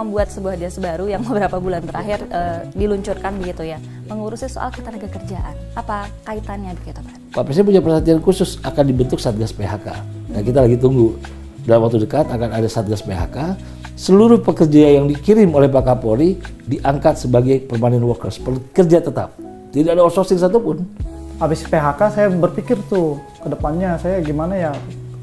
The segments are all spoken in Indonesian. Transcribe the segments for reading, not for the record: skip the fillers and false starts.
membuat sebuah dinas baru yang beberapa bulan terakhir diluncurkan begitu ya, mengurusi soal ketenaga kerjaan. Apa kaitannya begitu Pak? Pak Presiden punya perhatian khusus akan dibentuk Satgas PHK. Nah kita lagi tunggu, dalam waktu dekat akan ada Satgas PHK. Seluruh pekerja yang dikirim oleh Pak Kapolri diangkat sebagai permanent workers, pekerja tetap. Tidak ada outsourcing satupun. Habis PHK saya berpikir tuh ke depannya saya gimana ya,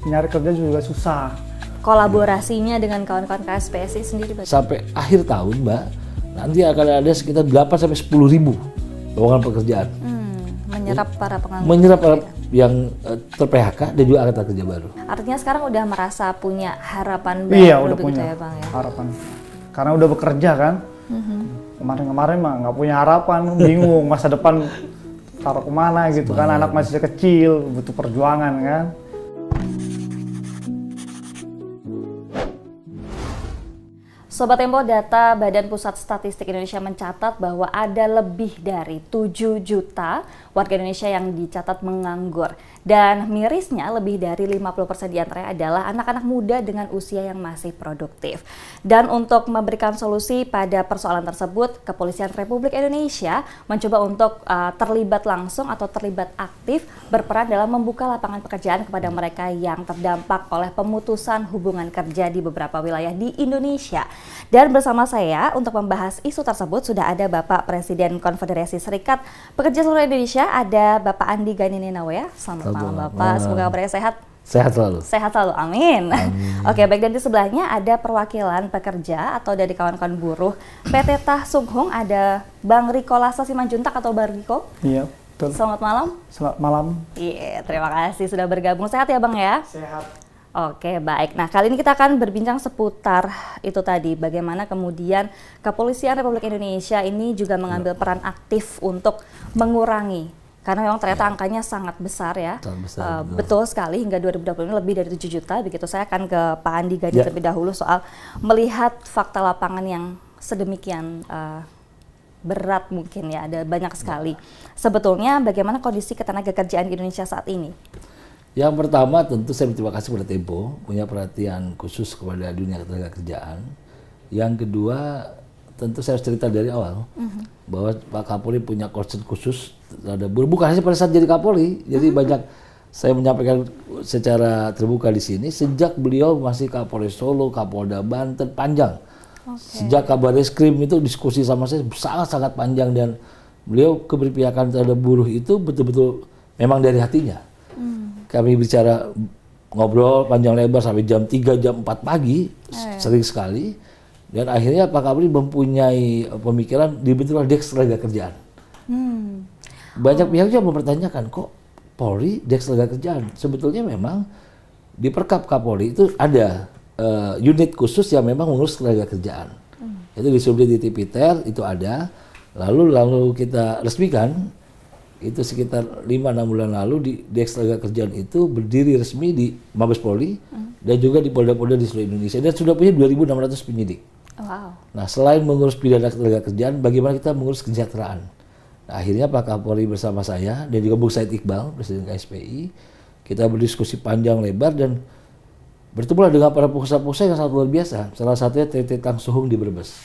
nyari kerja juga susah. Kolaborasinya dengan kawan-kawan KSPSI sendiri Pak? Sampai akhir tahun Mbak, nanti akan ada sekitar 8-10 ribu lowongan pekerjaan. Menyerap para pengangguran. Menyerap para yang ter-PHK dan juga angkatan kerja baru. Artinya sekarang udah merasa punya harapan baru. Iya, udah punya ya, Bang, ya? harapan. Karena udah bekerja kan. Kemarin-kemarin mah nggak punya harapan, bingung masa depan taruh kemana gitu kan. Anak masih kecil, butuh perjuangan kan. Sobat Tempo, data Badan Pusat Statistik Indonesia mencatat bahwa ada lebih dari 7 juta warga Indonesia yang dicatat menganggur. Dan mirisnya lebih dari 50% diantaranya adalah anak-anak muda dengan usia yang masih produktif. Dan untuk memberikan solusi pada persoalan tersebut, Kepolisian Republik Indonesia mencoba untuk terlibat langsung atau terlibat aktif berperan dalam membuka lapangan pekerjaan kepada mereka yang terdampak oleh pemutusan hubungan kerja di beberapa wilayah di Indonesia. Dan bersama saya untuk membahas isu tersebut sudah ada Bapak Presiden Konfederasi Serikat Pekerja Seluruh Indonesia, ada Bapak Andi Gani Ninawea. Selamat malam Bapak, semoga kabarnya sehat. Sehat selalu. Sehat selalu, amin. Oke, baik, dan di sebelahnya ada perwakilan pekerja atau dari kawan-kawan buruh PT Tah Sung Hung, ada Bang Riko Lasa Simanjuntak atau Bang Riko. Iya, betul. Selamat malam. Selamat malam. Iya, terima kasih sudah bergabung. Sehat ya Bang ya? Sehat. Oke, baik. Nah, kali ini kita akan berbincang seputar itu tadi, bagaimana kemudian Kepolisian Republik Indonesia ini juga mengambil peran aktif untuk mengurangi, karena memang ternyata angkanya sangat besar ya. Sangat besar, betul sekali, hingga 2020 ini lebih dari 7 juta. Begitu, saya akan ke Pak Andi Gani terlebih dahulu soal melihat fakta lapangan yang sedemikian berat mungkin ya, ada banyak sekali. Sebetulnya bagaimana kondisi ketenaga kerjaan di Indonesia saat ini? Yang pertama tentu saya berterima kasih kepada Tempo, punya perhatian khusus kepada dunia ketenaga kerjaan. Yang kedua tentu saya harus cerita dari awal bahwa Pak Kapolri punya concern khusus terhadap buruh, bukan hanya pada saat jadi Kapolri. Jadi banyak saya menyampaikan secara terbuka di sini sejak beliau masih Kapolres Solo, Kapolda Banten, panjang. Sejak Kabar Reskrim itu diskusi sama saya sangat-sangat panjang, dan beliau keberpihakan terhadap buruh itu betul-betul memang dari hatinya. Kami bicara, ngobrol panjang lebar sampai jam 3, jam 4 pagi, sering sekali. Dan akhirnya Pak Kapolri mempunyai pemikiran dibentuklah Deks Tenaga Kerjaan. Banyak pihak juga mempertanyakan, kok Polri Deks Tenaga Kerjaan? Sebetulnya memang di Perkap Kapolri itu ada unit khusus yang memang mengurus tenaga kerjaan. Itu di Subdit di Tipiter itu ada. Lalu kita resmikan. Itu sekitar 5-6 bulan lalu di Deks Tenaga Kerjaan itu berdiri resmi di Mabes Polri dan juga di Polda-Polda di seluruh Indonesia, dan sudah punya 2.600 penyidik. Wow. Nah, selain mengurus pidana ketenaga kerjaan, bagaimana kita mengurus kesejahteraan? Nah, akhirnya Pak Kapolri bersama saya dan juga Bung Said Iqbal, Presiden KSPI, kita berdiskusi panjang lebar dan bertemulah dengan para pengusaha-pengusaha yang sangat luar biasa. Salah satunya PT Tah Sung Hung di Brebes.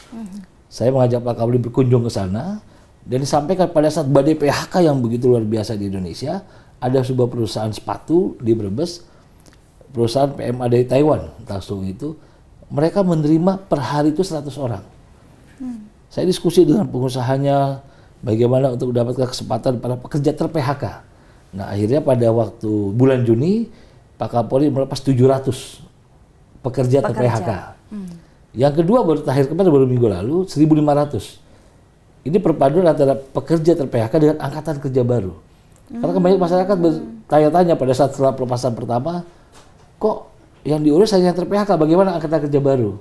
Saya mengajak Pak Kapolri berkunjung ke sana. Dan disampaikan pada saat badai PHK yang begitu luar biasa di Indonesia, ada sebuah perusahaan sepatu di Brebes, perusahaan PMA dari Taiwan, Tah Sung itu, mereka menerima per hari itu 100 orang. Saya diskusi dengan pengusahanya, bagaimana untuk mendapatkan kesempatan para pekerja ter-PHK. Nah, akhirnya pada waktu bulan Juni, Pak Kapolri melepas 700 pekerja ter-PHK. Yang kedua, baru terakhir kemarin, baru minggu lalu, 1.500. Ini perpaduan antara pekerja ter-PHK dengan angkatan kerja baru. Karena banyak masyarakat bertanya-tanya pada saat setelah pelepasan pertama, kok yang diurus hanya ter-PHK, bagaimana angkatan kerja baru?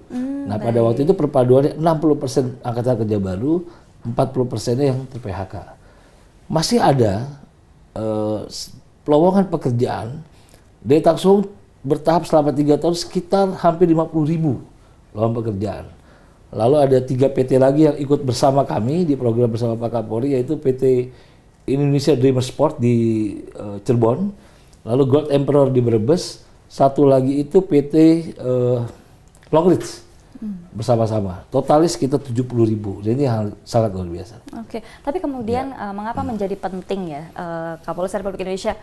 Nah, pada waktu itu perpaduannya 60% angkatan kerja baru, 40%-nya yang ter-PHK. Masih ada pelowongan pekerjaan. Dari Tah Sung Hung bertahap selama 3 tahun sekitar hampir 50.000 lowongan pekerjaan. Lalu ada 3 PT lagi yang ikut bersama kami di program bersama Pak Kapolri, yaitu PT Indonesia Dreamer Sport di Cirebon, lalu Gold Emperor di Brebes, satu lagi itu PT Long Ridge bersama-sama. Totalis kita 70.000. Jadi ini hal sangat luar biasa. Oke, tapi kemudian mengapa menjadi penting ya Kapolres Republik Indonesia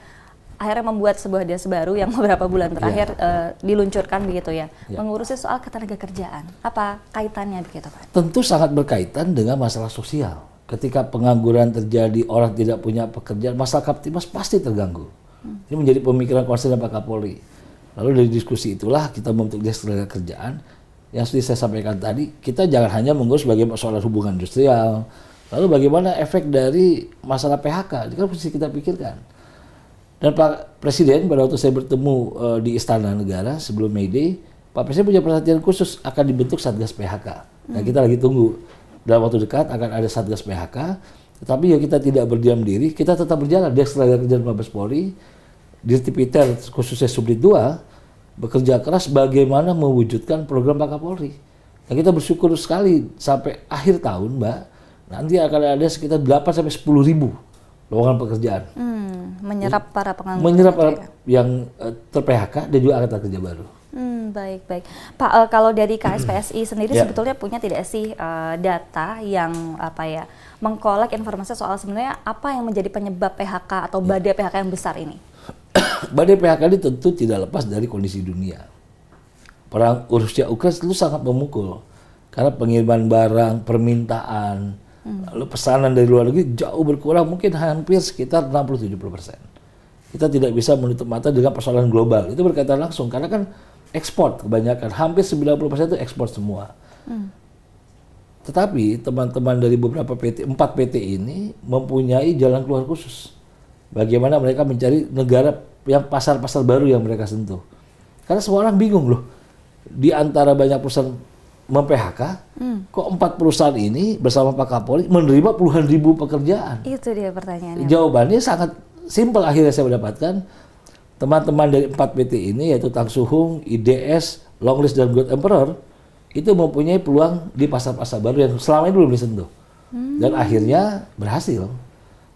akhirnya membuat sebuah DAS baru yang beberapa bulan terakhir diluncurkan begitu ya, mengurusi soal ketenagakerjaan. Apa kaitannya begitu Pak? Tentu sangat berkaitan dengan masalah sosial. Ketika pengangguran terjadi, orang tidak punya pekerjaan, masalah Kamtibmas pasti terganggu. Ini menjadi pemikiran konsen Pak Kapolri. Lalu dari diskusi itulah kita membentuk DAS Ketenagakerjaan. Yang sudah saya sampaikan tadi, kita jangan hanya mengurus bagaimana soal hubungan industrial, lalu bagaimana efek dari masalah PHK, itu kan mesti kita pikirkan. Dan Pak Presiden pada waktu saya bertemu di Istana Negara sebelum May Day, Pak Presiden punya perhatian khusus akan dibentuk Satgas PHK. Nah kita lagi tunggu, dalam waktu dekat akan ada Satgas PHK, tetapi ya kita tidak berdiam diri, kita tetap berjalan. DAS Ketenagakerjaan Mabes Polri, Dirtipiter khususnya Subdit 2, bekerja keras bagaimana mewujudkan program Pak Kapolri. Nah, kita bersyukur sekali sampai akhir tahun, Mbak, nanti akan ada sekitar 8-10 ribu lowongan pekerjaan. Menyerap para pengangguran. Menyerap yang ter-PHK dan juga angkatan kerja baru. Baik. Pak, kalau dari KSPSI sendiri sebetulnya punya tidak sih data yang mengkolek informasi soal sebenarnya apa yang menjadi penyebab PHK atau badai PHK yang besar ini? Badai PHK ini tentu tidak lepas dari kondisi dunia. Perang Rusia Ukraina itu sangat memukul karena pengiriman barang, permintaan, lalu pesanan dari luar negeri jauh berkurang, mungkin hampir sekitar 60-70%. Kita tidak bisa menutup mata dengan persoalan global. Itu berkaitan langsung karena kan ekspor kebanyakan, hampir 90% itu ekspor semua. Tetapi teman-teman dari beberapa PT, 4 PT ini mempunyai jalan keluar khusus. Bagaimana mereka mencari negara yang pasar-pasar baru yang mereka sentuh. Karena semua orang bingung loh. Di antara banyak perusahaan mem-PHK, kok 4 perusahaan ini bersama Pak Kapolri menerima puluhan ribu pekerjaan? Itu dia pertanyaannya. Jawabannya sangat simpel akhirnya saya mendapatkan. Teman-teman dari 4 PT ini yaitu Tang Suhung, IDS, Longlist, dan Gold Emperor itu mempunyai peluang di pasar-pasar baru yang selama ini belum disentuh. Dan akhirnya berhasil.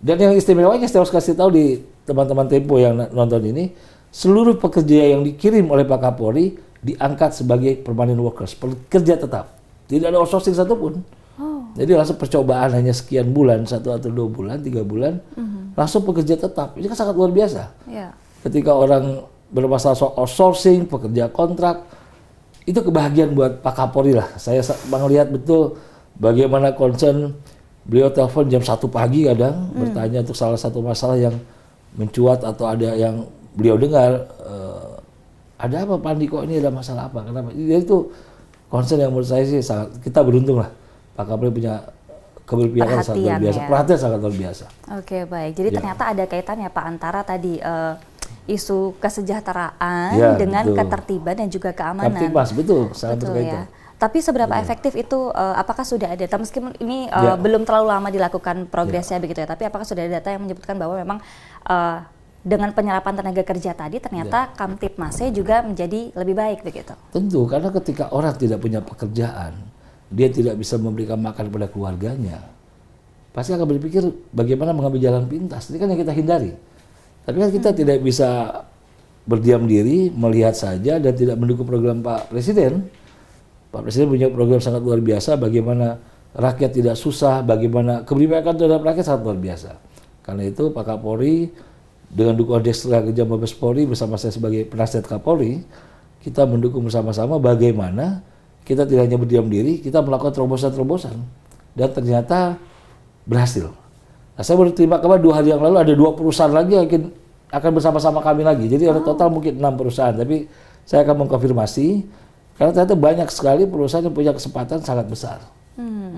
Dan yang istimewanya saya harus kasih tahu di teman-teman Tempo yang nonton ini, seluruh pekerja yang dikirim oleh Pak Kapolri diangkat sebagai permanent workers, pekerja tetap. Tidak ada outsourcing satupun. Jadi langsung percobaan hanya sekian bulan, 1 atau 2 bulan, 3 bulan, langsung pekerja tetap. Ini kan sangat luar biasa. Ketika orang bermasalah soal outsourcing, pekerja kontrak, itu kebahagiaan buat Pak Kapolri lah. Saya melihat betul bagaimana concern. Beliau telepon jam 1 pagi kadang bertanya untuk salah satu masalah yang mencuat atau ada yang beliau dengar, ada apa Pak Andi, kok ini ada masalah apa, kenapa? Jadi itu concern yang menurut saya sih sangat, kita beruntung lah Pak Kapolri punya keberpihakan sangat luar biasa, perhatian sangat luar biasa. Oke, baik, jadi ternyata ada kaitannya Pak antara tadi isu kesejahteraan dengan ketertiban dan juga keamanan. Kamtibmas, betul, sangat berkaitan. Tapi seberapa efektif itu, apakah sudah ada, meskipun ini belum terlalu lama dilakukan progresnya begitu ya, tapi apakah sudah ada data yang menyebutkan bahwa memang dengan penyerapan tenaga kerja tadi ternyata Kamtibmasnya juga menjadi lebih baik begitu? Tentu, karena ketika orang tidak punya pekerjaan, dia tidak bisa memberikan makan kepada keluarganya, pasti akan berpikir bagaimana mengambil jalan pintas. Ini kan yang kita hindari. Tapi kan kita tidak bisa berdiam diri, melihat saja dan tidak mendukung program Pak Presiden. Pak Presiden punya program sangat luar biasa, bagaimana rakyat tidak susah, bagaimana keberpihakan terhadap rakyat sangat luar biasa. Karena itu Pak Kapolri dengan dukungan DAS Ketenagakerjaan Mabes Polri bersama saya sebagai penasihat Kapolri, kita mendukung bersama-sama bagaimana kita tidak hanya berdiam diri, kita melakukan terobosan-terobosan dan ternyata berhasil. Nah, saya baru terima kabar 2 hari yang lalu ada 2 perusahaan lagi yang akan bersama-sama kami lagi. Jadi ada total mungkin 6 perusahaan, tapi saya akan mengkonfirmasi. Karena ternyata banyak sekali perusahaan yang punya kesempatan sangat besar.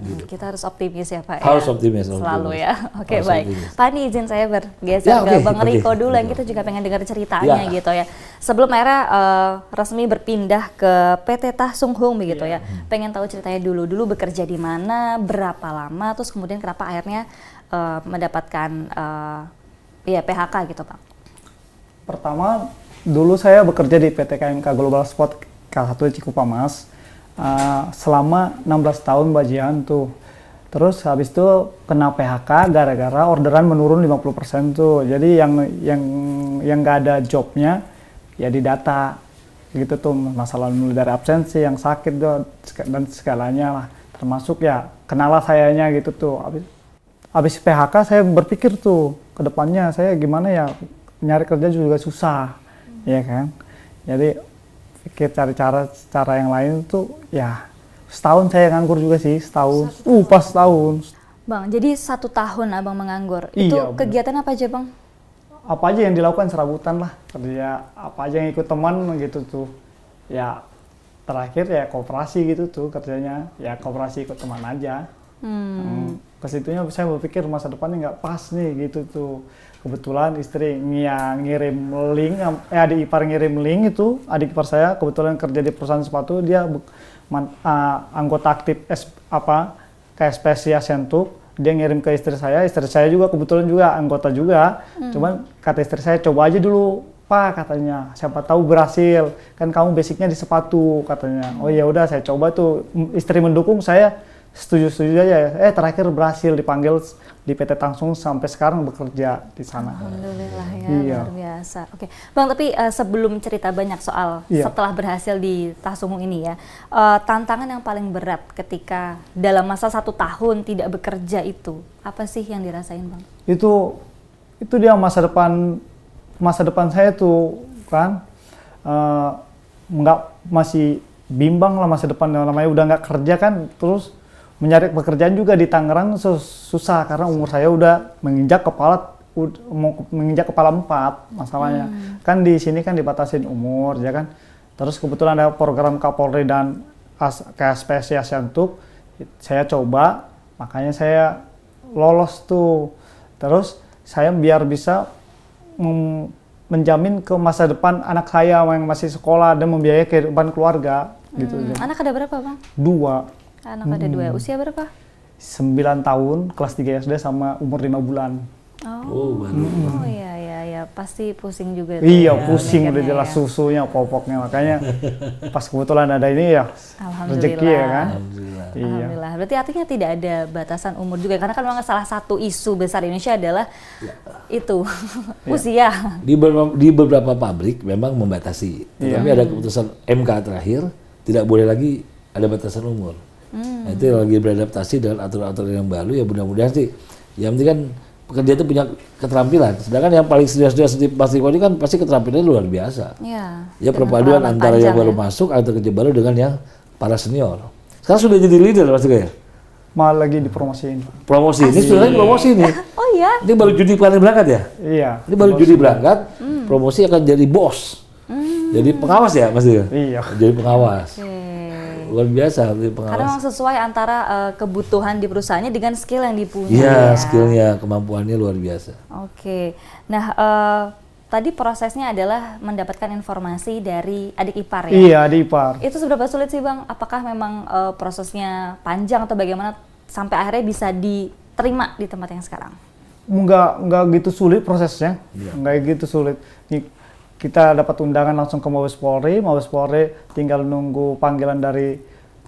Gitu. Kita harus optimis ya Pak. Harus optimis. Selalu ya. Oke, baik. Optimis. Pak, ini izin saya bergeser ke Bang Riko dulu yang kita juga pengen dengar ceritanya gitu ya. Sebelum era resmi berpindah ke PT Tah Sung Hung begitu ya. Pengen tahu ceritanya dulu. Dulu bekerja di mana, berapa lama, terus kemudian kenapa akhirnya mendapatkan PHK gitu Pak. Pertama, dulu saya bekerja di PT KMK Global Sport K1 Cikupamas selama 16 tahun bajian tuh. Terus habis itu kena PHK gara-gara orderan menurun 50% tuh. Jadi yang nggak ada jobnya ya didata gitu tuh, masalah mulai dari absensi, yang sakit dan segalanya lah, termasuk ya kenalah sayanya gitu tuh. Habis PHK saya berpikir tuh ke depannya saya gimana ya, nyari kerja juga susah, ya kan. Jadi pikir cari cara yang lain tuh ya. Setahun saya nganggur juga sih, setahun. Pas setahun. Bang, jadi 1 tahun abang menganggur. Iya, Itu bener. kegiatan apa aja bang? Apa aja yang dilakukan, serabutan lah, kerja apa aja yang ikut teman gitu tuh. Ya terakhir ya koperasi gitu tuh kerjanya, ya koperasi ikut teman aja. Kesitunya saya berpikir masa depannya nggak pas nih gitu tuh. Kebetulan istri ngirim link, adik ipar ngirim link itu, adik ipar saya kebetulan kerja di perusahaan sepatu, dia anggota aktif KSPSI Asiantuk. Dia ngirim ke istri saya juga kebetulan juga anggota juga. Cuman kata istri saya, coba aja dulu Pak, katanya, siapa tahu berhasil, kan kamu basicnya di sepatu, katanya. Oh ya udah, saya coba tuh, istri mendukung, saya setuju aja. Terakhir berhasil dipanggil di PT Tangsung, sampai sekarang bekerja di sana. Alhamdulillah ya, Iya. luar biasa. Oke, bang, tapi sebelum cerita banyak soal setelah berhasil di Tangsung ini ya, tantangan yang paling berat ketika dalam masa 1 tahun tidak bekerja itu apa sih yang dirasain bang? Itu dia masa depan saya tuh kan, masih bimbang lah masa depan, namanya udah nggak kerja kan, terus mencari pekerjaan juga di Tangerang susah karena umur saya udah menginjak kepala 4 masalahnya. Kan di sini kan dibatasin umur ya kan. Terus kebetulan ada program Kapolri dan KSPSI Asiantuk, saya coba, makanya saya lolos tuh. Terus saya biar bisa menjamin ke masa depan anak saya yang masih sekolah dan membiayai kehidupan keluarga gitu. Anak ada berapa bang? 2. Anak ada 2, usia berapa? 9 tahun, kelas 3 SD sama umur 5 bulan. Oh iya, pasti pusing juga. Iya, ya, pusing udah mikirnya jelas ya. susunya, popoknya, makanya pas kebetulan ada ini ya rezeki ya kan. Alhamdulillah. Iya. Alhamdulillah. Berarti artinya tidak ada batasan umur juga, karena kan memang salah satu isu besar Indonesia adalah itu usia. Di beberapa pabrik memang membatasi, tetapi ada keputusan MK terakhir tidak boleh lagi ada batasan umur. Nah, itu lagi beradaptasi dengan aturan-aturan yang baru, ya mudah-mudahan sih. Yang penting kan pekerja itu punya keterampilan. Sedangkan yang paling serius-serius di plastik ini kan pasti keterampilannya luar biasa. Iya. Ya perpaduan antara yang baru masuk atau kerja baru dengan yang para senior. Sekarang sudah jadi leader Mas Tiga ya? Malah lagi dipromosiin. Promosi ini sudah promosi nih. Oh iya. Ini baru judi paling berangkat ya? Iya. Ini baru judi berangkat, promosi akan jadi bos. Jadi pengawas ya Mas Tiga? Iya. Jadi pengawas. Luar biasa jadi pengawas. Karena memang sesuai antara kebutuhan di perusahaannya dengan skill yang dipunya. Iya, skillnya, kemampuannya luar biasa. Oke. Nah, tadi prosesnya adalah mendapatkan informasi dari adik ipar ya? Iya, adik ipar. Itu seberapa sulit sih Bang? Apakah memang prosesnya panjang atau bagaimana sampai akhirnya bisa diterima di tempat yang sekarang? Enggak gitu sulit prosesnya. Enggak gitu sulit. Kita dapat undangan langsung ke Mabes Polri tinggal nunggu panggilan dari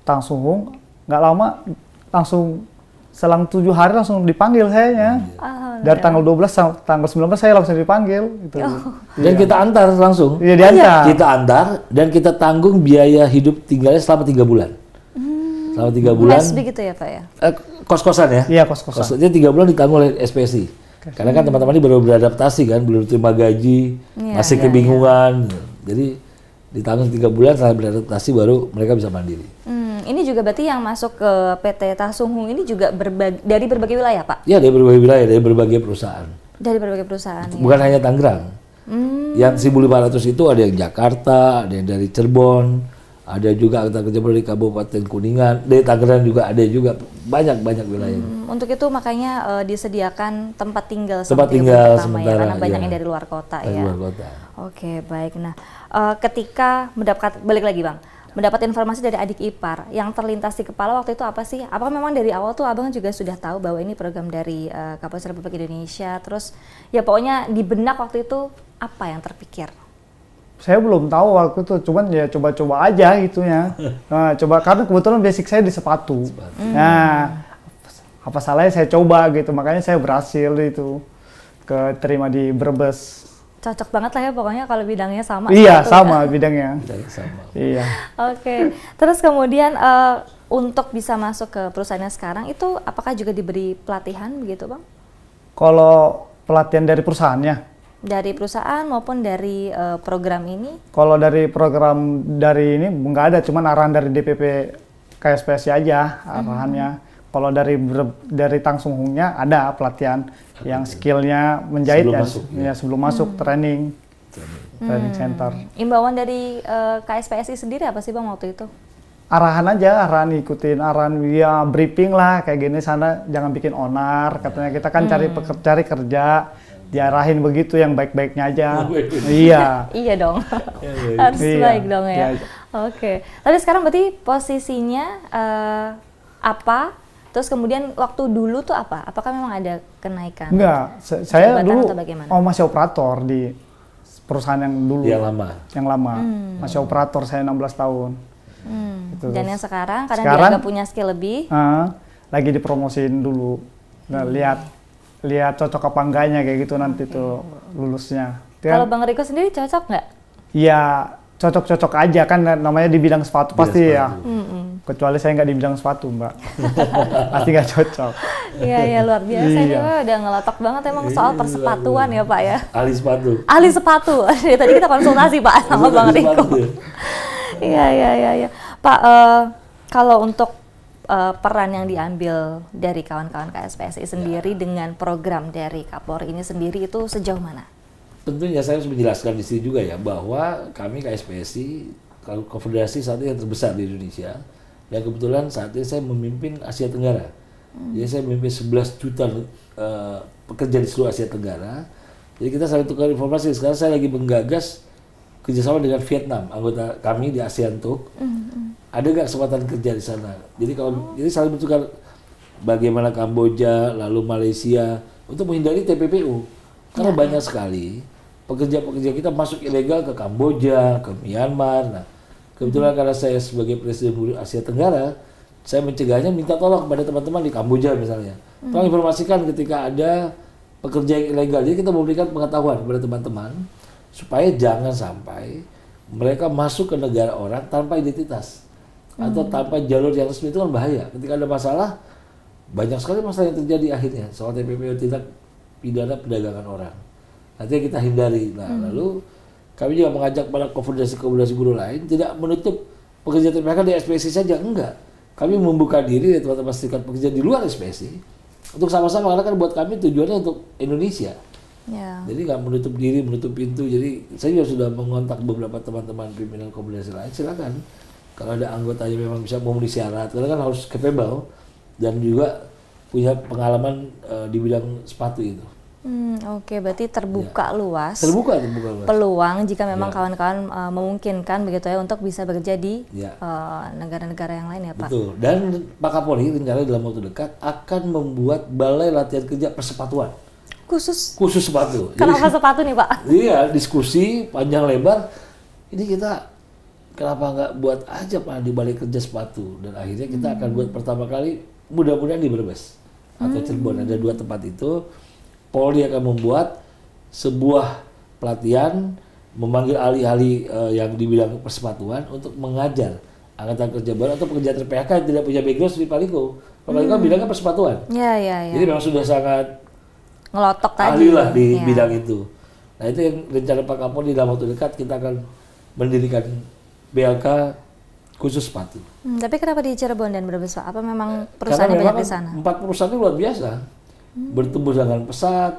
Tangsung. Nggak lama, langsung selang 7 hari langsung dipanggil sayanya. Dari tanggal 12 sampai tanggal 19 saya langsung dipanggil. Gitu. Dan kita antar langsung. Iya, diantar. Kita antar dan kita tanggung biaya hidup tinggalnya selama 3 bulan. Selama 3 bulan. Mes begitu ya Pak ya? Kos-kosan ya? Iya, kos-kosan. Jadi 3 bulan ditanggung oleh SPSI. Karena kan teman-teman ini baru beradaptasi kan, belum terima gaji, masih kebingungan. Jadi ditanggung 3 bulan setelah beradaptasi baru mereka bisa mandiri. Ini juga berarti yang masuk ke PT Tangsung ini juga dari berbagai wilayah Pak? Ya, dari berbagai wilayah, dari berbagai perusahaan. Dari berbagai perusahaan. Bukan hanya Tangerang. Yang 1.500 itu ada yang Jakarta, ada yang dari Cirebon, ada juga kerja dari Kabupaten Kuningan, dari Tangerang juga ada juga, banyak wilayah. Untuk itu makanya disediakan tempat tinggal tempat pertama tinggal sementara ya, karena banyak ya, yang dari luar kota dari ya. luar kota. Oke, baik. Nah, ketika balik lagi Bang, mendapat informasi dari adik ipar, yang terlintas di kepala waktu itu apa sih? Apakah memang dari awal tuh Abang juga sudah tahu bahwa ini program dari Kapolres Republik Indonesia? Terus ya pokoknya di benak waktu itu apa yang terpikir? Saya belum tahu waktu itu, cuman ya coba-coba aja gitunya. Nah, coba karena kebetulan basic saya di sepatu. Nah, apa salahnya saya coba gitu, makanya saya berhasil itu keterima di Brebes. cocok banget lah ya pokoknya kalau bidangnya sama. Iya, gitu sama ya. bidangnya. Sama. Iya. Oke, terus kemudian untuk bisa masuk ke perusahaannya sekarang itu apakah juga diberi pelatihan begitu Bang? Kalau pelatihan dari perusahaannya? Dari perusahaan maupun dari program ini? Kalau dari program dari ini nggak ada, cuman arahan dari DPP KSPSI aja arahannya. Kalau dari Tang Sung Hungnya ada pelatihan yang skillnya menjahit Sebelum ya, masuk, ya sebelum masuk training center. Imbauan dari KSPSI sendiri apa sih Bang waktu itu? Arahan aja, arahan ikutin arahan ya briefing lah kayak gini sana jangan bikin onar katanya kita kan cari kerja diarahin begitu yang baik-baiknya aja. Iya. Iya dong. Harus baik dong ya. Oke. Tapi sekarang berarti posisinya apa? Terus kemudian waktu dulu tuh apa? Apakah memang ada kenaikan? Enggak, saya dulu masih operator di perusahaan yang dulu. Yang lama. Masih operator saya 16 tahun. Gitu. Dan yang sekarang karena dianggap punya skill lebih. Lagi dipromosin dulu. Nah, lihat cocok apa enggaknya kayak gitu nanti tuh lulusnya. Kalau Bang Riko sendiri cocok nggak? Iya, cocok-cocok aja kan namanya di bidang sepatu pasti ya. Kecuali saya nggak di bidang sepatu Mbak. Pasti nggak cocok. Iya luar biasa ini udah ngelotok banget emang soal persepatuan ya Pak ya. Ahli sepatu. Ahli sepatu. Tadi kita konsultasi Pak sama Bang Riko. Iya. Pak, kalau untuk peran yang diambil dari kawan-kawan KSPSI sendiri dengan program dari Kapolri ini sendiri itu sejauh mana? Tentunya saya harus menjelaskan di sini juga ya bahwa kami KSPSI konfederasi saat ini yang terbesar di Indonesia dan kebetulan saat ini saya memimpin Asia Tenggara. Jadi saya memimpin 11 juta pekerja di seluruh Asia Tenggara. Jadi kita saling tukar informasi. Sekarang saya lagi menggagas kerjasama dengan Vietnam, anggota kami di ASEAN Talk. Ada nggak kesempatan kerja di sana? Jadi jadi saling bertukar bagaimana Kamboja, lalu Malaysia untuk menghindari TPPU. Karena banyak sekali pekerja-pekerja kita masuk ilegal ke Kamboja, ke Myanmar. Nah, kebetulan karena saya sebagai Presiden Buruh Asia Tenggara, saya mencegahnya minta tolong kepada teman-teman di Kamboja misalnya. Tolong informasikan ketika ada pekerja yang ilegal. Jadi kita memberikan pengetahuan kepada teman-teman supaya jangan sampai mereka masuk ke negara orang tanpa identitas atau tanpa jalur yang resmi. Itu kan bahaya. Ketika ada masalah, banyak sekali masalah yang terjadi akhirnya soal TPPU, tindak pidana perdagangan orang. Nanti kita hindari. Nah, lalu kami juga mengajak para konfederasi buruh lain tidak menutup pekerja TPK di SPSI saja, enggak. Kami membuka diri dari teman-teman serikat pekerja di luar SPSI untuk sama-sama, karena kan buat kami tujuannya untuk Indonesia. Jadi nggak menutup diri, menutup pintu. Jadi saya juga sudah mengontak beberapa teman-teman pimpinan konfederasi lain. Silakan kalau ada anggota yang memang bisa memenuhi syarat, karena kan harus capable dan juga punya pengalaman di bidang sepatu itu. Oke, berarti terbuka luas. Terbuka luas. Peluang jika memang kawan-kawan memungkinkan begitu ya untuk bisa bekerja di negara-negara yang lain ya Pak. Betul. Dan Pak Kapolri rencana dalam waktu dekat akan membuat balai latihan kerja persepatuan. Khusus sepatu. Kenapa sepatu nih Pak? Iya, diskusi panjang lebar. Ini kita kenapa nggak buat aja Pak di balai kerja sepatu, dan akhirnya kita akan buat pertama kali mudah-mudahan di Brebes atau Cirebon. Ada 2 tempat itu. Polri akan membuat sebuah pelatihan, memanggil ahli-ahli yang di bidang persepatuan untuk mengajar angkatan kerja baru atau pekerja PHK yang tidak punya background seperti Pak Riko. Pak Riko bidangnya persepatuan. Jadi memang sudah sangat ngelotok ahli lah di bidang itu. Nah, itu yang rencana Pak Kapolri dalam waktu dekat kita akan mendirikan BLK khusus sepatu. Tapi kenapa di Cirebon dan Brebes Pak? Apa memang perusahaannya banyak di sana? 4 perusahaannya luar biasa. Bertumbuh dengan pesat.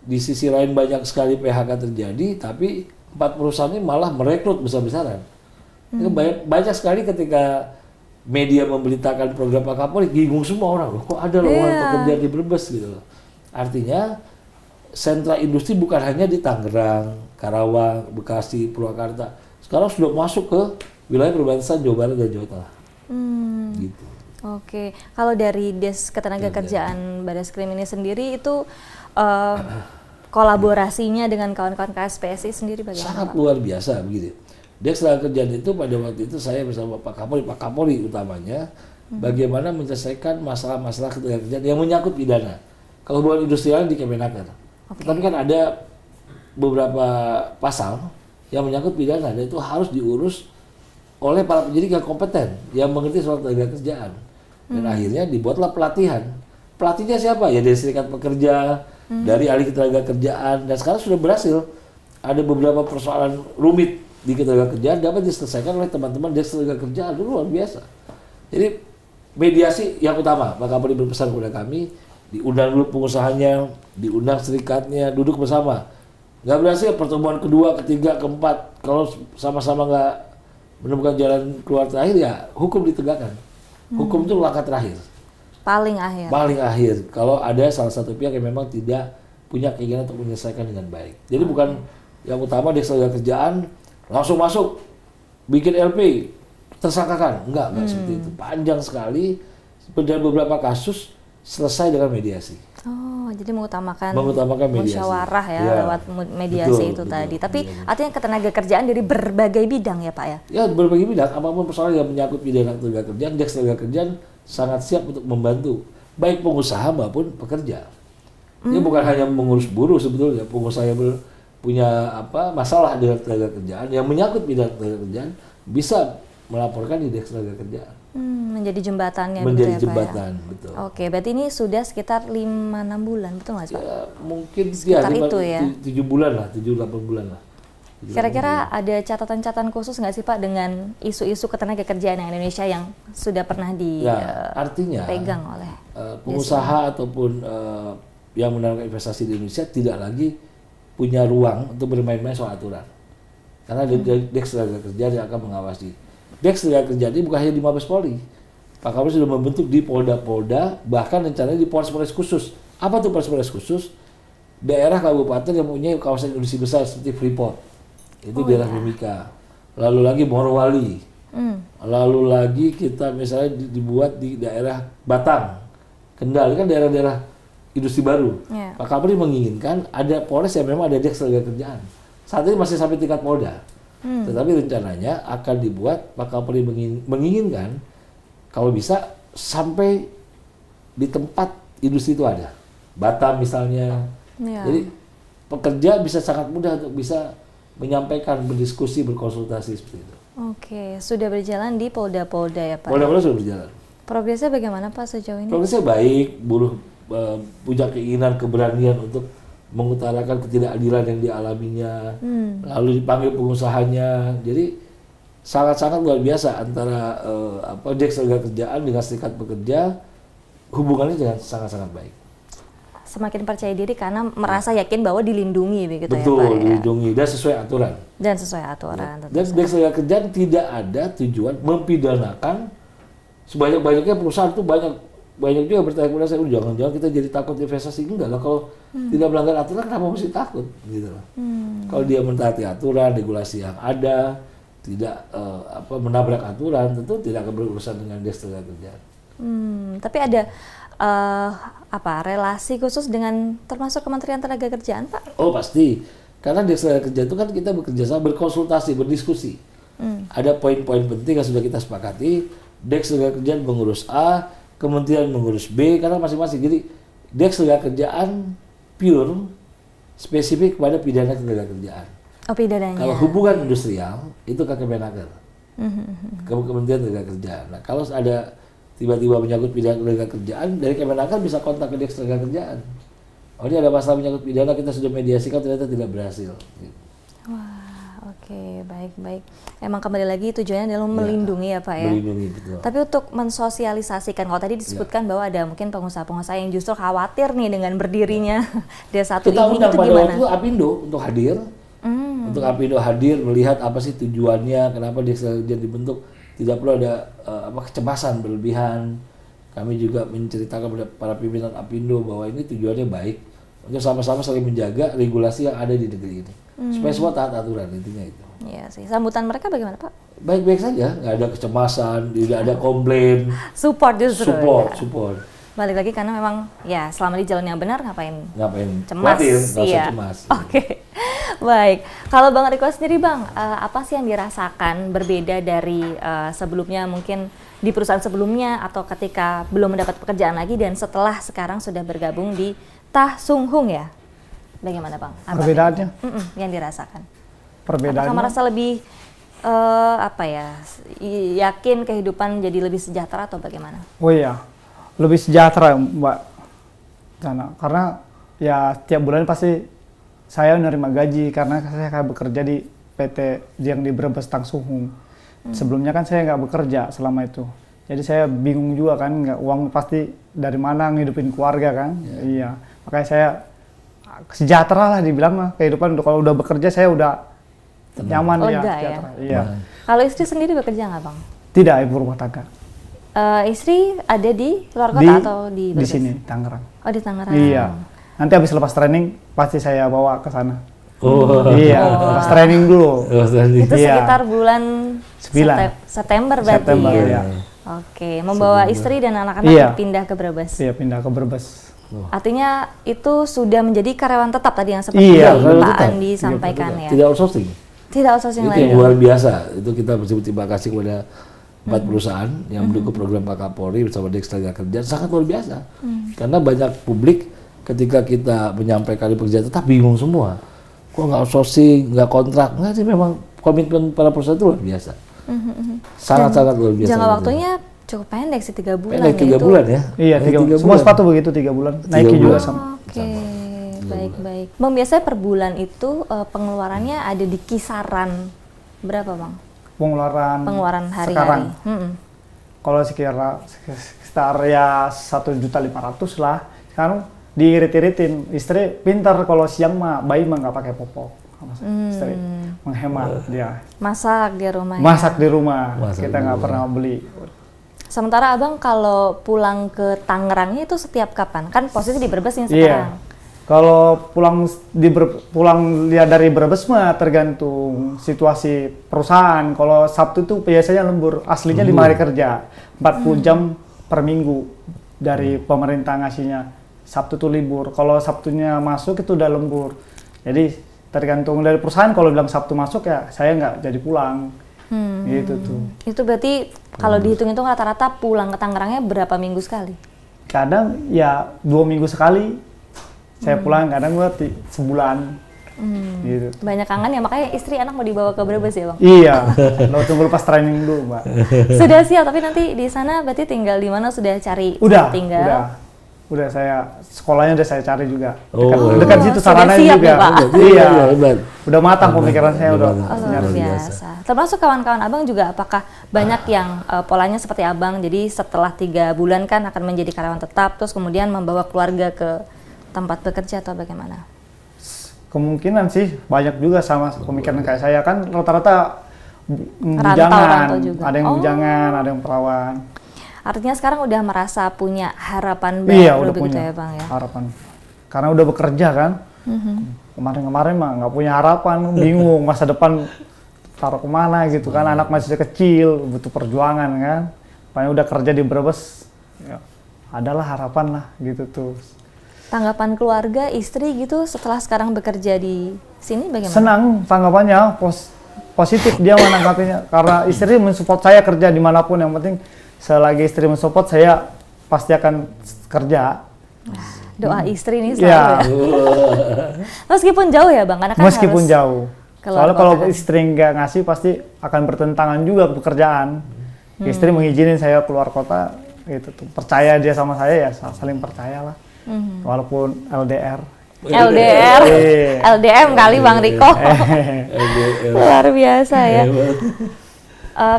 Di sisi lain banyak sekali PHK terjadi, tapi 4 perusahaan ini malah merekrut besar-besaran. Itu banyak sekali ketika media memberitakan program Pak Kapolri, bingung semua orang, kok ada lowongan pekerjaan di Brebes gitu loh. Artinya sentra industri bukan hanya di Tangerang, Karawang, Bekasi, Purwakarta. Sekarang sudah masuk ke wilayah perbatasan Jawa Barat dan Jawa Tengah. Gitu. Oke, kalau dari Des Ketenagakerjaan Bareskrim ini sendiri itu kolaborasinya dengan kawan-kawan KSPSI sendiri bagaimana? Sangat luar biasa begitu. Des Ketenagakerjaan itu pada waktu itu saya bersama Pak Kapolri utamanya, bagaimana menyelesaikan masalah-masalah ketenagakerjaan yang menyangkut pidana. Kalau bukan industrial di Kemenaker. Tapi kan ada beberapa pasal yang menyangkut pidana dan itu harus diurus oleh para penyidik yang kompeten yang mengerti soal tenaga kerjaan. Dan akhirnya dibuatlah pelatihan. Pelatihnya siapa? Ya dari serikat pekerja, dari ahli ketenaga kerjaan, dan sekarang sudah berhasil. Ada beberapa persoalan rumit di ketenaga kerjaan dapat diselesaikan oleh teman-teman dari tenaga kerjaan. Itu luar biasa. Jadi mediasi yang utama, Pak Kapolri berpesan kepada kami, diundang dulu pengusahanya, diundang serikatnya, duduk bersama. Nggak berhasil pertemuan kedua, ketiga, keempat, kalau sama-sama nggak menemukan jalan keluar terakhir, ya hukum ditegakkan. Hukum itu langkah terakhir. Paling akhir. Paling akhir, kalau ada salah satu pihak yang memang tidak punya keinginan untuk menyelesaikan dengan baik. Jadi bukan yang utama dia tenaga kerjaan, langsung masuk, bikin LP, tersangkakan. Enggak seperti itu. Panjang sekali, dan beberapa kasus selesai dengan mediasi. Oh, jadi mengutamakan mediasi. Musyawarah ya, lewat mediasi itu tadi. Tapi artinya ketenaga kerjaan dari berbagai bidang ya Pak ya? Ya, berbagai bidang. Apapun persoalan yang menyangkut pidana tenaga kerjaan, Deks Tenaga Kerjaan sangat siap untuk membantu baik pengusaha maupun pekerja. Dia bukan hanya mengurus buruh sebetulnya, pengusaha yang punya masalah dengan tenaga kerjaan yang menyangkut pidana tenaga kerjaan bisa melaporkan di Deks Tenaga Kerjaan. Menjadi jembatannya menjadi gitu ya, jembatan, Pak ya? betul. Oke, berarti ini sudah sekitar 5-6 bulan, betul nggak sih Pak? Ya, mungkin sekitar itu ya? 7 bulan lah, 7-8 bulan lah. Kira-kira ada catatan-catatan khusus nggak sih Pak dengan isu-isu ketenaga kerjaan yang Indonesia yang sudah pernah dipegang oleh pengusaha ataupun yang menanamkan investasi di Indonesia tidak lagi punya ruang untuk bermain-main soal aturan. Karena Deks Tenaga Kerjaan yang akan mengawasi. Deks Tenaga Kerjaan ini bukan hanya di Mabes Polri. Pak Kapolri sudah membentuk di Polda-Polda, bahkan rencananya di Polres-Polres khusus. Apa tuh Polres-Polres khusus? Daerah kabupaten yang mempunyai kawasan industri besar seperti Freeport. Itu daerah Mimika. Lalu lagi Morowali. Lalu lagi kita misalnya dibuat di daerah Batang, Kendal, kan daerah-daerah industri baru. Pak Kapolri menginginkan ada Polres yang memang ada Deks Tenaga Kerjaan. Saat ini masih sampai tingkat Polda. Tetapi rencananya akan dibuat, Pak Kapolri menginginkan kalau bisa sampai di tempat industri itu ada. Batam misalnya. Jadi pekerja bisa sangat mudah untuk bisa menyampaikan, berdiskusi, berkonsultasi seperti itu. Oke, sudah berjalan di Polda-Polda ya Pak? Polda-Polda sudah berjalan. Progresnya bagaimana Pak sejauh ini? Progresnya baik, buruh punya keinginan, keberanian untuk mengutarakan ketidakadilan yang dialaminya, lalu dipanggil pengusahanya. Jadi sangat-sangat luar biasa antara Deks Tenaga Kerjaan dengan serikat pekerja, hubungannya dengan sangat-sangat baik. Semakin percaya diri karena merasa yakin bahwa dilindungi begitu. Betul, ya Pak ya? dilindungi dan sesuai aturan. Dan sesuai aturan. Ya. Dan Deks Tenaga Kerjaan tidak ada tujuan mempidanakan. Sebanyak-banyaknya perusahaan itu banyak juga bertanya kepada saya, jangan-jangan kita jadi takut investasi. Enggak lah, kalau tidak melanggar aturan kenapa mesti takut gitu loh. Kalau dia mentaati aturan, regulasi yang ada, tidak menabrak aturan, tentu tidak akan berurusan dengan Deks Tenaga Kerjaan. Tapi ada relasi khusus dengan termasuk Kementerian Tenaga Kerjaan Pak? Oh pasti, karena Deks Tenaga Kerjaan itu kan kita bekerja sama, berkonsultasi, berdiskusi. Ada poin-poin penting yang sudah kita sepakati. Deks Tenaga Kerjaan mengurus A, Kementerian mengurus B, karena masing-masing. Jadi Deks Tenaga Kerjaan pure spesifik kepada pidana tenaga kerjaan. Oh, pidananya. Kalau hubungan industrial itu ke Kemenaker, Kementerian Tenaga Kerjaan. Nah kalau ada tiba-tiba menyangkut pidana tenaga kerjaan, dari Kemenaker bisa kontak ke Deks Tenaga Kerjaan. Oh ini ada masalah menyangkut pidana, kita sudah mediasikan, ternyata tidak berhasil. Wah, oke, baik-baik. Emang kembali lagi tujuannya adalah melindungi ya Pak ya? Melindungi, betul. Tapi untuk mensosialisasikan, kalau tadi disebutkan bahwa ada mungkin pengusaha-pengusaha yang justru khawatir nih dengan berdirinya D1 kita ini, undang itu pada gimana? waktu Apindo untuk hadir. Untuk Apindo hadir, melihat apa sih tujuannya, kenapa Deks Tenaga Kerjaan dibentuk. Tidak perlu ada kecemasan berlebihan. Kami juga menceritakan kepada para pimpinan Apindo bahwa ini tujuannya baik untuk sama-sama saling menjaga regulasi yang ada di negeri ini, supaya semua taat aturan, intinya itu. Iya sih. Sambutan mereka bagaimana Pak? Baik-baik saja, nggak ada kecemasan, tidak ada komplain. Support justru. Support. Balik lagi karena memang ya selama di jalan yang benar ngapain cemas? Khawatir, nggak usah cemas. Oke. Baik, kalau Bang Riko sendiri Bang, apa sih yang dirasakan berbeda dari sebelumnya, mungkin di perusahaan sebelumnya atau ketika belum mendapat pekerjaan lagi dan setelah sekarang sudah bergabung di Tah Sung Hung ya? bagaimana Bang? Perbedaannya? Yang dirasakan. Perbedaannya? Apakah merasa lebih yakin kehidupan jadi lebih sejahtera atau bagaimana? Oh iya, lebih sejahtera Mbak Jana. Karena ya tiap bulan pasti saya menerima gaji karena saya kayak bekerja di PT yang di Brebes Tangsuhung. Sebelumnya kan saya nggak bekerja selama itu. Jadi saya bingung juga kan, uang pasti dari mana ngidupin keluarga kan. Iya, makanya saya sejahtera lah dibilang mah kehidupan. Kalau udah bekerja saya udah nyaman ya, sejahtera. Iya. Kalau istri sendiri bekerja nggak Bang? Tidak, ibu rumah tangga. Istri ada di luar kota atau di Brebes? Di sini, Tangerang. Oh di Tangerang. Iya. Nanti habis lepas training pasti saya bawa ke sana. Oh. Iya, lepas training dulu. Itu sekitar bulan 9. September berarti. September, ya. Oke, membawa istri dan anak-anak pindah ke Brebes. Iya, pindah ke Brebes. Artinya itu sudah menjadi karyawan tetap tadi yang seperti Pak Andi sampaikan ya. Tidak outsourcing. Tidak outsourcing lagi. Itu yang luar biasa. Itu kita berterima kasih kepada 4 perusahaan yang mendukung program Pak Kapolri bersama Dinas Tenaga Kerja, sangat luar biasa. Karena banyak publik ketika kita menyampaikan di pekerjaan tetap bingung semua. Kok nggak outsourcing, nggak kontrak? Nggak sih, memang komitmen para perusahaan itu luar biasa. Sangat-sangat luar biasa. Jangka waktunya cukup pendek sih, 3 bulan. Pendek 3 bulan ya? Iya, 3 bulan. Semua sepatu begitu 3 bulan. Nike juga sama. Oke, baik-baik. Bang, biasanya per bulan itu pengeluarannya ada di kisaran berapa Bang? Pengeluaran hari-hari. Kalau sekitar ya 1.500.000 lah. Sekarang diirit-iritin. Istri pintar, kalau siang mah bayi mah nggak pakai popok. Istri menghemat dia. Masak di rumah. Masak di rumah. Kita nggak pernah beli. Sementara Abang kalau pulang ke Tangerangnya itu setiap kapan? Kan posisi di Brebes nih sekarang. Iya. Kalau pulang lihat dari Brebes mah tergantung situasi perusahaan. Kalau Sabtu tuh biasanya lembur, aslinya 5 hari kerja, 40 jam per minggu dari pemerintah ngasihnya. Sabtu tuh libur. Kalau Sabtunya masuk itu udah lembur. Jadi tergantung dari perusahaan. Kalau bilang Sabtu masuk ya saya nggak jadi pulang. Gitu tuh. Itu berarti kalau dihitung-hitung rata-rata pulang ke Tangerangnya berapa minggu sekali? Kadang ya 2 minggu sekali. Saya pulang, kadang gua sebulan. Gitu. Banyak kangen ya, makanya istri anak mau dibawa ke Brebes ya Bang? Iya, lo tunggu lepas training dulu Mbak. Sudah siap, tapi nanti di sana berarti tinggal di mana, sudah cari tinggal? Udah saya, sekolahnya udah saya cari juga. Dekat situ sarananya juga. Ya, Pak? Iya, udah matang pemikiran saya udah. Luar biasa. Termasuk kawan-kawan Abang juga, apakah banyak yang polanya seperti Abang, jadi setelah 3 bulan kan akan menjadi karyawan tetap, terus kemudian membawa keluarga ke tempat bekerja atau bagaimana? Kemungkinan sih banyak juga sama pemikiran kayak saya, kan rata-rata bujangan, ada yang bujangan, ada yang perawan. Artinya sekarang udah merasa punya harapan baru udah begitu punya ya Bang ya? Harapan, karena udah bekerja kan. Kemarin-kemarin mah nggak punya harapan, bingung masa depan taruh kemana gitu kan, anak masih kecil, butuh perjuangan kan. Makanya udah kerja di Brebes, ya, adalah harapan lah gitu tuh. Tanggapan keluarga, istri gitu setelah sekarang bekerja di sini bagaimana? Senang tanggapannya, positif dia menanggapinya. Karena istri mensupport saya kerja dimanapun, yang penting selagi istri mensupport saya pasti akan kerja. Doa istri ini selalu ya. Meskipun jauh ya Bang? Karena kan meskipun jauh. Soalnya kalau istri nggak ngasih pasti akan bertentangan juga pekerjaan. Istri mengizinin saya keluar kota, gitu tuh. Percaya dia sama saya ya, saling percaya lah. Walaupun LDR. LDM kali Bang Riko. Luar biasa ya.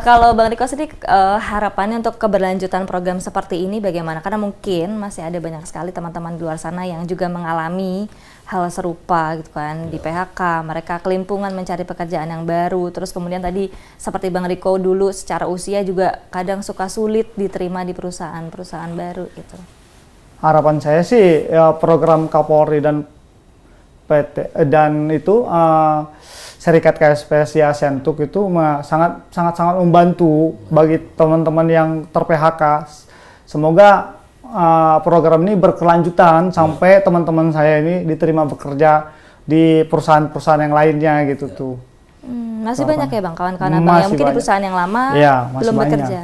Kalau Bang Riko sendiri harapannya untuk keberlanjutan program seperti ini bagaimana? Karena mungkin masih ada banyak sekali teman-teman di luar sana yang juga mengalami hal serupa gitu kan, di PHK, mereka kelimpungan mencari pekerjaan yang baru, terus kemudian tadi seperti Bang Riko dulu secara usia juga kadang suka sulit diterima di perusahaan-perusahaan baru gitu. Harapan saya sih ya, program Kapolri dan PT dan itu Serikat KSPSI Asiantuk itu sangat membantu bagi teman-teman yang ter-PHK. Semoga program ini berkelanjutan sampai teman-teman saya ini diterima bekerja di perusahaan-perusahaan yang lainnya gitu tuh. Masih banyak ya Bang kawan-kawan Abang yang mungkin di perusahaan yang lama belum bekerja.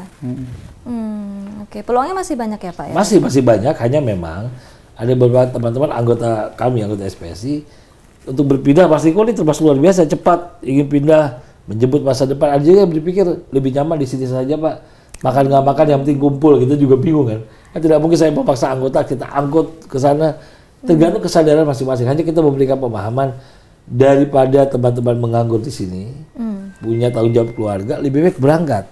Oke, peluangnya masih banyak ya Pak ya? Masih banyak, hanya memang ada beberapa teman-teman anggota kami, anggota SPSI, untuk berpindah Mas Riko ini termasuk luar biasa cepat, ingin pindah, menjemput masa depan. Ada juga yang berpikir lebih nyaman di sini saja Pak, makan nggak makan yang penting kumpul, kita juga bingung kan. Kan tidak mungkin saya memaksa anggota kita angkut ke sana, tergantung kesadaran masing-masing. Hanya kita memberikan pemahaman daripada teman-teman menganggur di sini, punya tanggung jawab keluarga, lebih baik berangkat.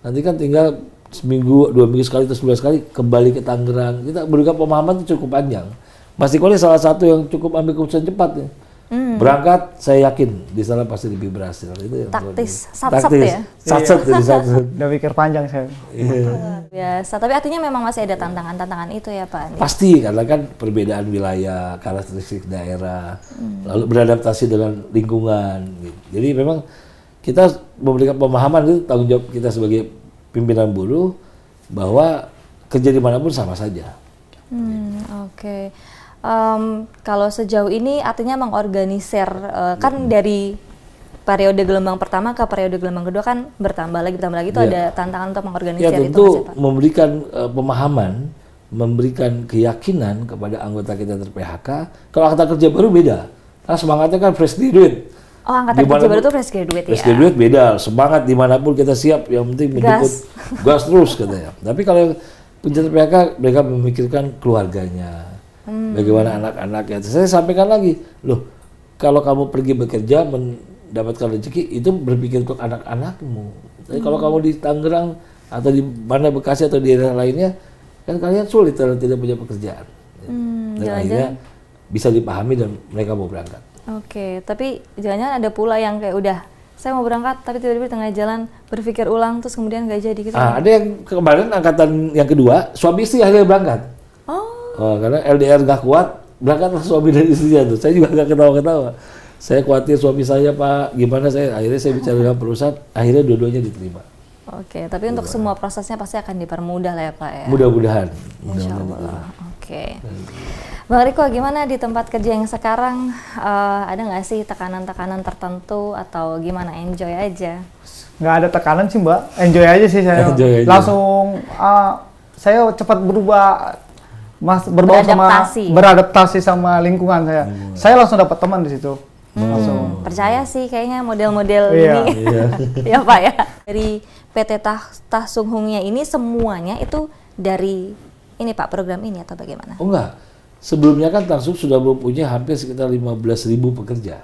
Nanti kan tinggal seminggu, 2 minggu sekali atau sebulan sekali kembali ke Tangerang. Kita berikan pemahaman itu cukup panjang. Mas Riko ini salah satu yang cukup ambil keputusan cepat ya. Berangkat, saya yakin di sana pasti lebih berhasil. Itu yang Taktis, sat-sat ya? Sat-sat jadi sat-sat. Udah pikir panjang saya. Luar biasa. Tapi artinya memang masih ada tantangan-tantangan itu ya Pak Andi? Pasti, karena kan perbedaan wilayah, karakteristik daerah, lalu beradaptasi dengan lingkungan. Gitu. Jadi memang kita memberikan pemahaman itu tanggung jawab kita sebagai pimpinan buruh bahwa kerja dimanapun sama saja. Oke. Kalau sejauh ini artinya mengorganisir kan dari periode gelombang pertama ke periode gelombang kedua kan bertambah lagi itu ada tantangan untuk mengorganisir ya, itu tentu Mas, ya, Pak? memberikan pemahaman, memberikan keyakinan kepada anggota kita ter-PHK. Kalau angkatan kerja baru beda, karena semangatnya kan fresh graduate. Oh, angkatan kerja baru itu fresh graduate ya? Fresh graduate beda, semangat dimanapun kita siap, yang penting menjemput gas terus katanya. Tapi kalau yang penjara PHK, mereka memikirkan keluarganya, bagaimana anak-anaknya. Saya sampaikan lagi, loh, kalau kamu pergi bekerja mendapatkan rezeki itu berpikir untuk anak-anakmu. Tapi kalau kamu di Tangerang atau di mana Bekasi atau di daerah lainnya, kan kalian sulit kalau tidak punya pekerjaan. Dan akhirnya bisa dipahami dan mereka mau berangkat. Oke, tapi jangan-jangan ada pula yang kayak udah saya mau berangkat tapi tiba-tiba tengah jalan berpikir ulang terus kemudian nggak jadi gitu. Ada yang kemarin angkatan yang kedua suami istri akhirnya berangkat. Karena LDR nggak kuat, berangkatlah suami dan istrinya tuh. Saya juga nggak ketawa-ketawa. Saya khawatir suami saya Pak, gimana akhirnya saya bicara dengan perusahaan, akhirnya dua-duanya diterima. Oke, tapi untuk semua prosesnya pasti akan dipermudah lah ya Pak ya? Mudah-mudahan. Insya Allah. Oke. Bang Riko, gimana di tempat kerja yang sekarang? Ada nggak sih tekanan-tekanan tertentu atau gimana? Enjoy aja? Nggak ada tekanan sih Mbak, enjoy aja sih saya. Enjoy aja. Langsung saya cepat berubah, beradaptasi sama lingkungan saya. Saya langsung dapat teman di situ. Langsung. Percaya sih kayaknya model-model ini. Ya Pak ya. Dari PT Tah Sung Hungnya ini semuanya itu dari ini Pak program ini atau bagaimana? Oh enggak. Sebelumnya kan Tah Sung sudah mempunyai hampir sekitar 15.000 pekerja.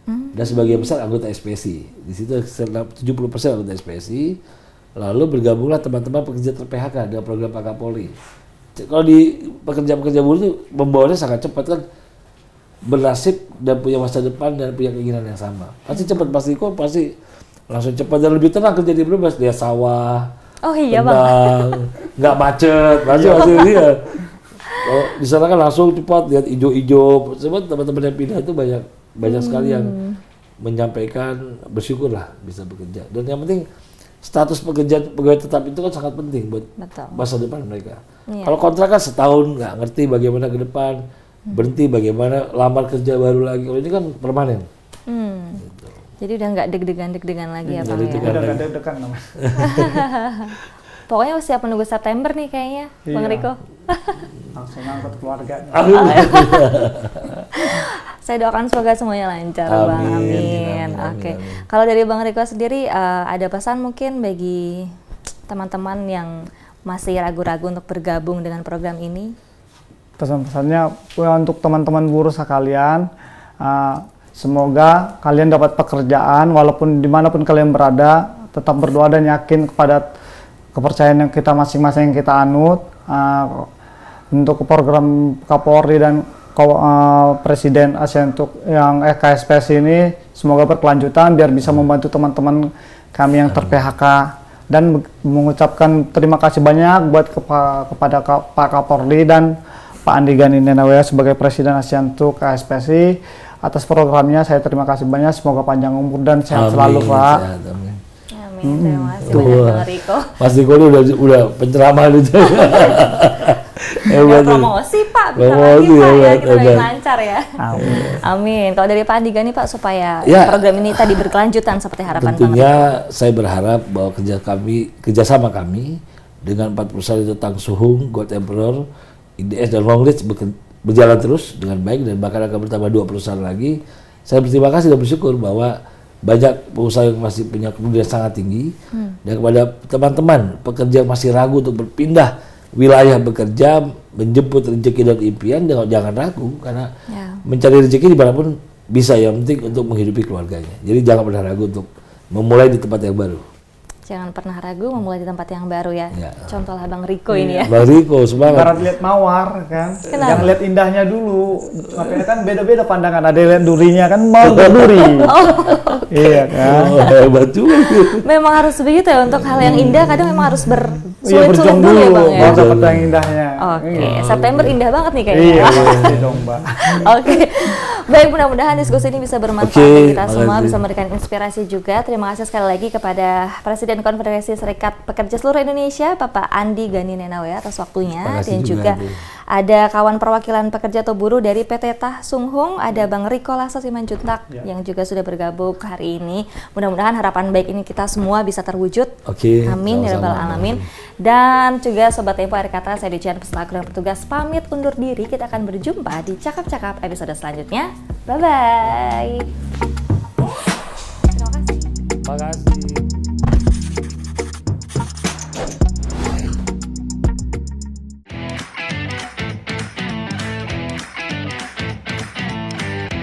Dan sebagian besar anggota SPSI. Di situ 70% anggota SPSI. Lalu bergabunglah teman-teman pekerja ter-PHK dengan program Pak Kapolri. Kalau di pekerja-pekerja buruh itu membawanya sangat cepat kan, bernasib dan punya masa depan dan punya keinginan yang sama. Pasti cepat, pasti langsung cepat dan lebih tenang kerja di bebas. Dia sawah, tenang, nggak macet, pasti dia. Oh, di sana kan langsung cepat lihat hijau-hijau. Sebab teman-teman yang pindah itu banyak sekali yang menyampaikan bersyukurlah bisa bekerja. Dan yang penting status pegawai tetap itu kan sangat penting buat masa depan mereka. Kalau kontrak kan setahun nggak ngerti bagaimana ke depan, berhenti bagaimana lamar kerja baru lagi. Kalau ini kan permanen. Gitu. Jadi udah nggak deg-degan lagi ya Bang ya? Udah nggak deg-degan namanya. Pokoknya siap menunggu September nih kayaknya, Bang Riko. Langsung ngangkut keluarga. Saya doakan semoga semuanya lancar, Bang. Amin. Oke. Kalau dari Bang Riko sendiri, ada pesan mungkin bagi teman-teman yang masih ragu-ragu untuk bergabung dengan program ini? Pesan-pesannya untuk teman-teman buruh sekalian, semoga kalian dapat pekerjaan walaupun dimanapun kalian berada, tetap berdoa dan yakin kepada kepercayaan yang kita masing-masing yang kita anut. Untuk program Kapolri dan Presiden ASEAN untuk yang KSPS ini semoga berkelanjutan biar bisa membantu teman-teman kami yang ter-PHK dan mengucapkan terima kasih banyak buat kepada Pak Kapolri dan Pak Andi Gani Nenawea sebagai Presiden ASEAN untuk KSPSI atas programnya. Saya terima kasih banyak, semoga panjang umur dan sehat selalu Pak. Terima kasih banyak Bang Riko. Mas Riko udah penceramah itu. Promosi Pak, promosi ya, kita lebih lancar ya. Amin. Kalau dari Pak Andi Gani Pak supaya program ini tadi berkelanjutan seperti harapan Bang Riko. Tentunya saya berharap bahwa kerjasama kami dengan 4 perusahaan itu Tang Sung Hung, Gold Emperor, IDS dan Long Reach berjalan terus dengan baik dan bahkan akan bertambah 2 perusahaan lagi. Saya berterima kasih dan bersyukur bahwa banyak pengusaha yang masih punya kemudian sangat tinggi dan kepada teman-teman pekerja yang masih ragu untuk berpindah wilayah bekerja, menjemput rezeki dan impian, jangan ragu karena mencari rezeki dimanapun bisa, yang penting untuk menghidupi keluarganya. Jadi jangan pernah ragu untuk memulai di tempat yang baru. Jangan pernah ragu memulai di tempat yang baru ya. Contohlah Bang Riko ini ya. Bang Riko semangat. Ibarat lihat mawar kan, jangan lihat indahnya dulu. Makanya kan beda-beda pandangan. Ada yang lihat durinya kan mau berduri. Iya kan. Hebat juga. Memang harus begitu ya, untuk hal yang indah kadang memang harus bersulit-sulit berjuang dulu ya Bang ya. baru dapat yang indahnya. Oke, September indah banget nih kayaknya. Iya, pasti dong Mbak. Oke, baik, mudah-mudahan diskusi ini bisa bermanfaat bagi kita semua, bisa memberikan inspirasi juga. Terima kasih sekali lagi kepada Presiden Konfederasi Serikat Pekerja Seluruh Indonesia, Bapak Andi Gani Nenawe atas waktunya, dan juga ada kawan perwakilan pekerja atau buruh dari PT Tah Sung Hung, ada Bang Riko Lasa Simanjuntak yang juga sudah bergabung hari ini. Mudah-mudahan harapan baik ini kita semua bisa terwujud. Amin ya rabbal alamin. Dan juga Sobat Tempo, akhir kata saya Dijan Peselaku Petugas pamit undur diri. Kita akan berjumpa di Cakap-Cakap episode selanjutnya. Bye-bye. Terima kasih. Terima kasih.